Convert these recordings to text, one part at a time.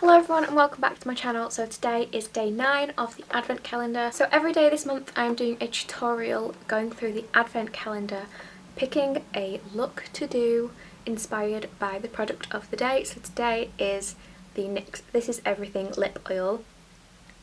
Hello everyone and welcome back to my channel. So today is day 9 of the Advent Calendar. So every day this month I'm doing a tutorial going through the Advent Calendar, picking a look to do inspired by the product of the day. So today is the NYX This Is Everything Lip Oil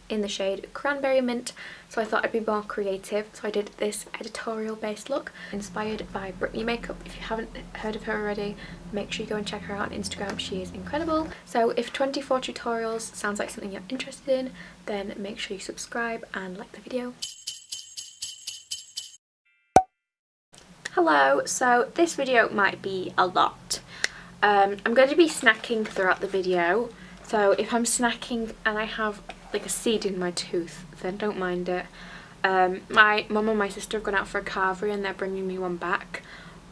in the shade Cranberry Mint. So I thought I'd be more creative, so I did this editorial based look inspired by Britney makeup. If you haven't heard of her already, make sure you go and check her out on Instagram, she is incredible. So if 24 tutorials sounds like something you're interested in, then make sure you subscribe and like the video. Hello, so this video might be a lot. I'm going to be snacking throughout the video, so if I'm snacking and I have like a seed in my tooth, then don't mind it. My mum and my sister have gone out for a carvery and they're bringing me one back,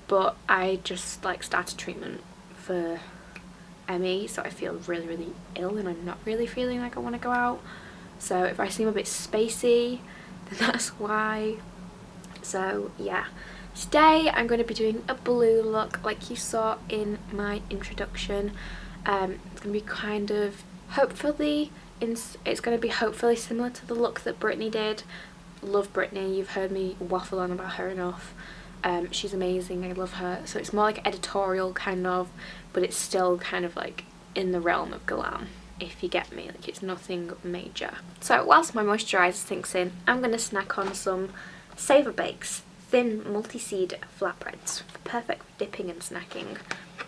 but I just like started treatment for ME, so I feel really ill and I'm not really feeling like I want to go out. So if I seem a bit spacey, then that's why. So yeah, today I'm going to be doing a blue look like you saw in my introduction. It's going to be kind of hopefully similar to the look that Britney did. Love Britney, you've heard me waffle on about her enough. She's amazing, I love her. So it's more like editorial kind of, but it's still kind of like in the realm of glam, if you get me. Like, it's nothing major. So whilst my moisturiser sinks in, I'm going to snack on some Savour Bakes thin multi-seed flatbreads. Perfect for dipping and snacking,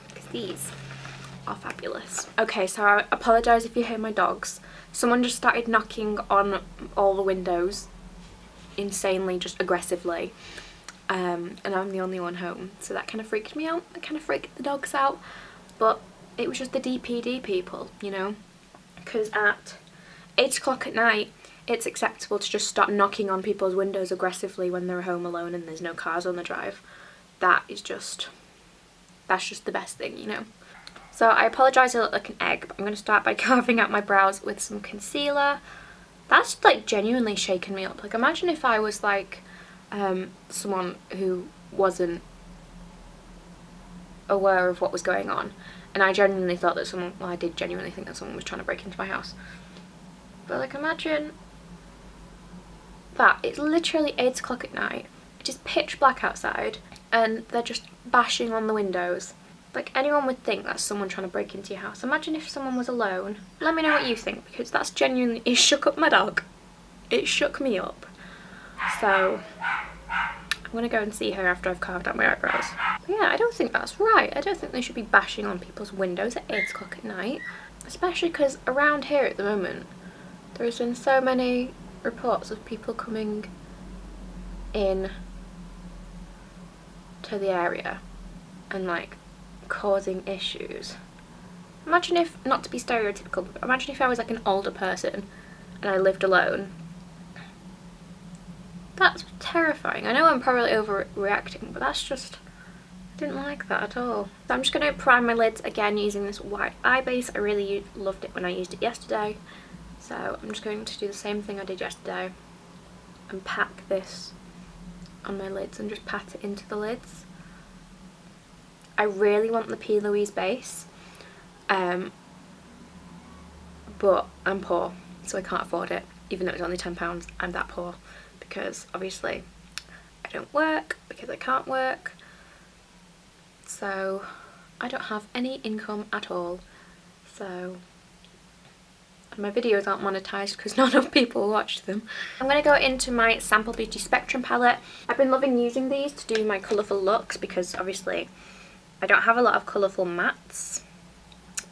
because these are fabulous. Okay, so I apologise if you hear my dogs. Someone just started knocking on all the windows insanely, just aggressively, and I'm the only one home, so that kind of freaked me out. That kind of freaked the dogs out, but it was just the DPD people, you know, because at 8 o'clock at night it's acceptable to just start knocking on people's windows aggressively when they're home alone and there's no cars on the drive. That's just the best thing, you know. So I apologise I look like an egg, but I'm going to start by carving out my brows with some concealer. That's like genuinely shaken me up. Like, imagine if I was like someone who wasn't aware of what was going on and I genuinely thought that someone, well, I did genuinely think that someone was trying to break into my house. But like, imagine that. It's literally 8 o'clock at night, it is pitch black outside and they're just bashing on the windows. Like, anyone would think that's someone trying to break into your house. Imagine if someone was alone. Let me know what you think, because that's genuinely, it shook up my dog. It shook me up. So I'm going to go and see her after I've carved out my eyebrows. But yeah, I don't think that's right. I don't think they should be bashing on people's windows at 8 o'clock at night. Especially because around here at the moment, there's been so many reports of people coming in to the area and like causing issues. Imagine if, not to be stereotypical, but imagine if I was like an older person and I lived alone. That's terrifying. I know I'm probably overreacting, but that's just, I didn't like that at all. So I'm just going to prime my lids again using this white eye base. I really loved it when I used it yesterday, so I'm just going to do the same thing I did yesterday and pack this on my lids and just pat it into the lids. I really want the P. Louise base, but I'm poor, so I can't afford it. Even though it's only £10, I'm that poor, because obviously I don't work, because I can't work, so I don't have any income at all. So my videos aren't monetized because not enough people watch them. I'm going to go into my Sample Beauty Spectrum palette. I've been loving using these to do my colourful looks, because obviously I don't have a lot of colourful mattes.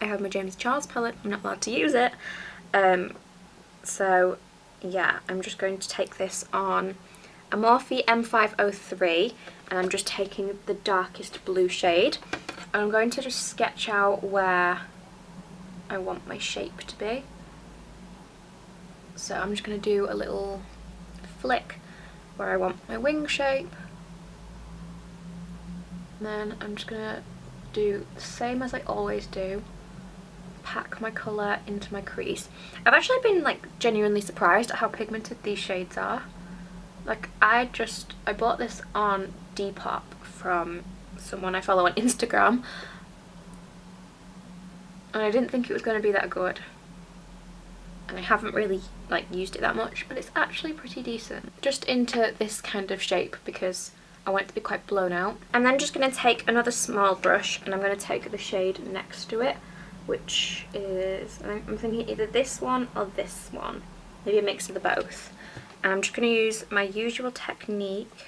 I have my James Charles palette, I'm not allowed to use it. So yeah, I'm just going to take this on a Morphe M503 and I'm just taking the darkest blue shade. And I'm going to just sketch out where I want my shape to be. So I'm just going to do a little flick where I want my wing shape. And then I'm just going to do the same as I always do, pack my colour into my crease. I've actually been like genuinely surprised at how pigmented these shades are. Like, I bought this on Depop from someone I follow on Instagram, and I didn't think it was going to be that good. and I haven't really like used it that much, but it's actually pretty decent. Just into this kind of shape because I want it to be quite blown out. I'm then just going to take another small brush and I'm going to take the shade next to it, which is, I'm thinking either this one or this one, maybe a mix of the both. And I'm just going to use my usual technique,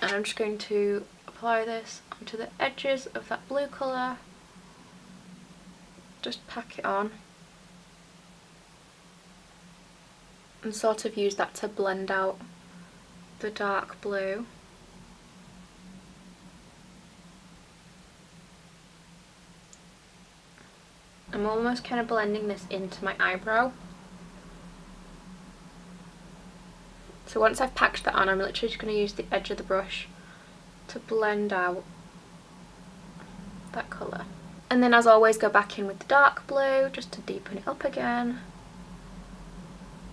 and I'm just going to apply this onto the edges of that blue colour. Just pack it on and sort of use that to blend out the dark blue. I'm almost kind of blending this into my eyebrow. So once I've packed that on, I'm literally just going to use the edge of the brush to blend out that colour. And then as always, go back in with the dark blue just to deepen it up again.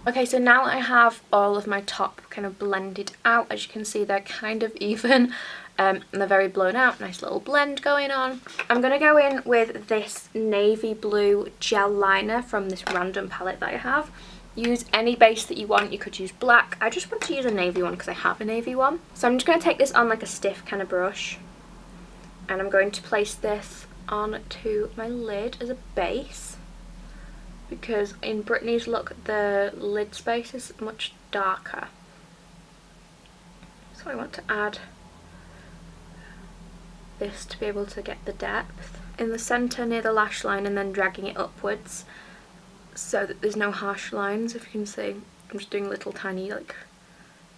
Okay, so now I have all of my top kind of blended out. As you can see, they're kind of even and they're very blown out. Nice little blend going on. I'm going to go in with this navy blue gel liner from this random palette that I have. Use any base that you want. You could use black. I just want to use a navy one because I have a navy one. So I'm just going to take this on like a stiff kind of brush, and I'm going to place this onto my lid as a base, because in Brittany's look the lid space is much darker, so I want to add this to be able to get the depth in the centre near the lash line, and then dragging it upwards so that there's no harsh lines. If you can see, I'm just doing little tiny like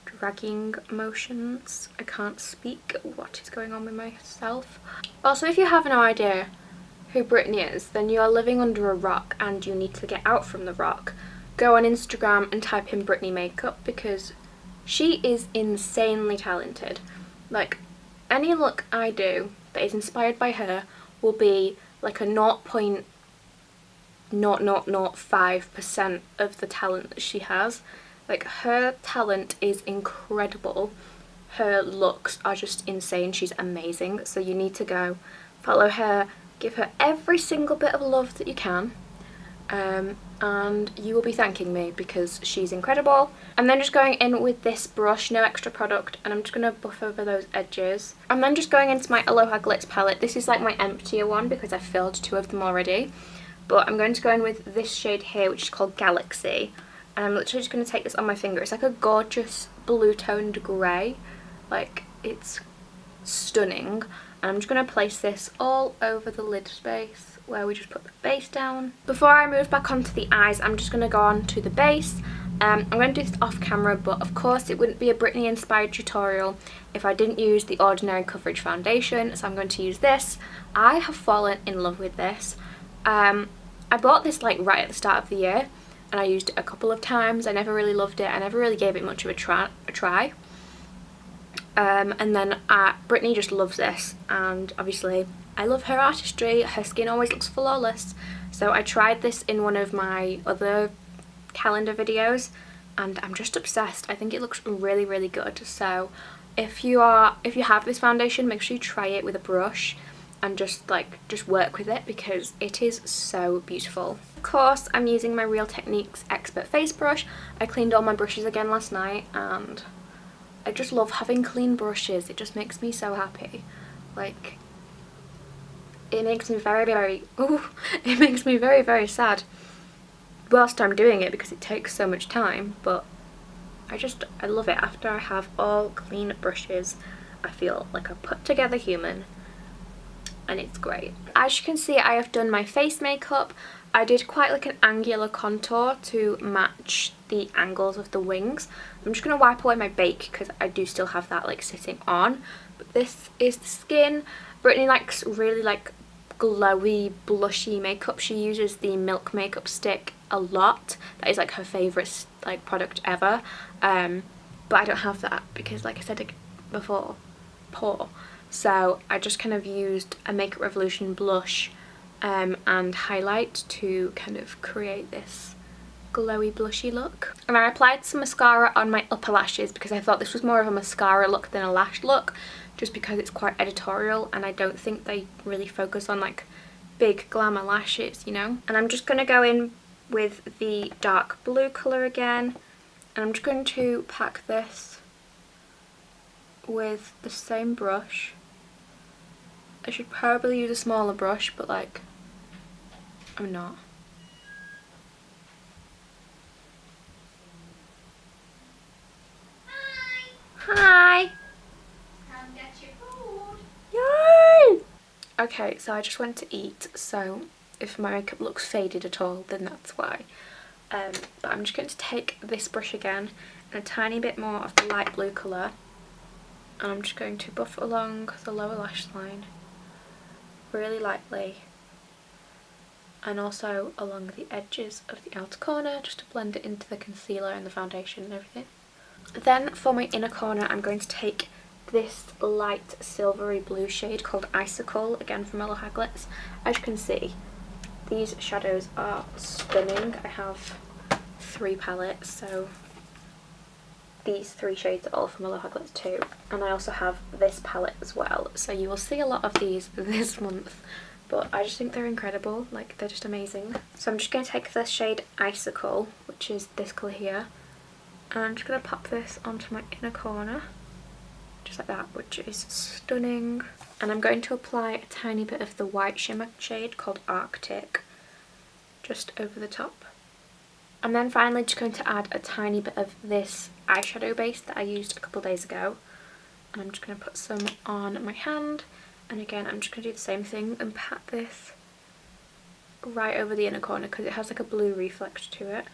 dragging motions. I can't speak what is going on with myself. Also, if you have no idea who Brittany is, then you are living under a rock and you need to get out from the rock. Go on Instagram and type in Brittany makeup, because she is insanely talented. Like, any look I do that is inspired by her will be like a 0.0005% of the talent that she has. Like, her talent is incredible. Her looks are just insane. She's amazing. So you need to go follow her, give her every single bit of love that you can, and you will be thanking me because she's incredible. I'm then just going in with this brush, no extra product, and I'm just going to buff over those edges. I'm then just going into my Aloha Glitz palette. This is like my emptier one because I filled 2 of them already. But I'm going to go in with this shade here, which is called Galaxy. And I'm literally just going to take this on my finger. It's like a gorgeous blue toned grey. Like, it's stunning. And I'm just going to place this all over the lid space where we just put the base down. Before I move back onto the eyes, I'm just going to go on to the base. I'm going to do this off camera, but of course it wouldn't be a Brittany inspired tutorial if I didn't use the Ordinary Coverage Foundation. So I'm going to use this. I have fallen in love with this. I bought this like right at the start of the year, and I used it a couple of times. I never really loved it. I never really gave it much of a try. And then Brittany just loves this, and obviously I love her artistry. Her skin always looks flawless. So I tried this in one of my other calendar videos, and I'm just obsessed. I think it looks really, really good. So if you have this foundation, make sure you try it with a brush and just work with it, because it is so beautiful. Of course, I'm using my Real Techniques Expert Face Brush. I cleaned all my brushes again last night, and I just love having clean brushes. It just makes me so happy. Like, it makes me it makes me very, very sad whilst I'm doing it, because it takes so much time, but I love it. After I have all clean brushes, I feel like a put together human, and it's great. As you can see, I have done my face makeup. I did quite like an angular contour to match the angles of the wings. I'm just going to wipe away my bake because I do still have that like sitting on. But this is the skin. Brittany likes really like glowy, blushy makeup. She uses the Milk makeup stick a lot. That is like her favourite like product ever. But I don't have that because, like I said before, poor. So I just kind of used a Makeup Revolution blush and highlight to kind of create this glowy blushy look. And I applied some mascara on my upper lashes because I thought this was more of a mascara look than a lash look, just because it's quite editorial and I don't think they really focus on like big glamour lashes, you know. And I'm just going to go in with the dark blue colour again, and I'm just going to pack this with the same brush. I should probably use a smaller brush, but like, I'm not. Hi! Come get your food. Yay! Okay, so I just went to eat, so if my makeup looks faded at all, then that's why. But I'm just going to take this brush again and a tiny bit more of the light blue colour, and I'm just going to buff along the lower lash line really lightly, and also along the edges of the outer corner, just to blend it into the concealer and the foundation and everything. Then for my inner corner, I'm going to take this light silvery blue shade called Icicle, again from EROSEGLITZ. As you can see, these shadows are stunning. I have 3 palettes, so these 3 shades are all from EROSEGLITZ too. And I also have this palette as well, so you will see a lot of these this month. But I just think they're incredible, like they're just amazing. So I'm just going to take this shade Icicle, which is this colour here, and I'm just going to pop this onto my inner corner, just like that, which is stunning. And I'm going to apply a tiny bit of the white shimmer shade called Arctic just over the top. And then finally just going to add a tiny bit of this eyeshadow base that I used a couple days ago. And I'm just going to put some on my hand. And again, I'm just going to do the same thing and pat this right over the inner corner because it has like a blue reflex to it.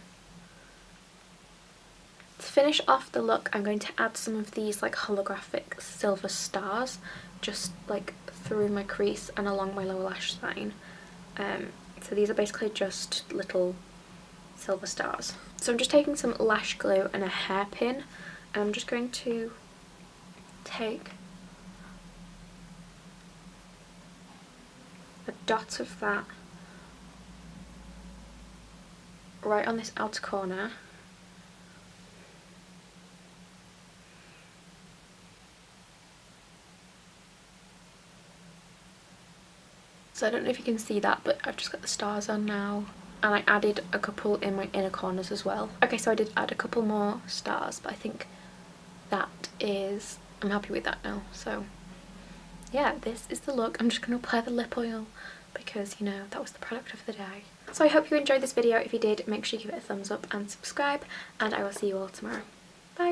To finish off the look, I'm going to add some of these like holographic silver stars just like through my crease and along my lower lash line. So these are basically just little silver stars. So I'm just taking some lash glue and a hairpin, and I'm just going to take a dot of that right on this outer corner, so I don't know if you can see that, but I've just got the stars on now, and I added a couple in my inner corners as well. Okay, so I did add a couple more stars, but I think that is, I'm happy with that now. So yeah, this is the look. I'm just going to apply the lip oil because, you know, that was the product of the day. So I hope you enjoyed this video. If you did, make sure you give it a thumbs up and subscribe, and I will see you all tomorrow.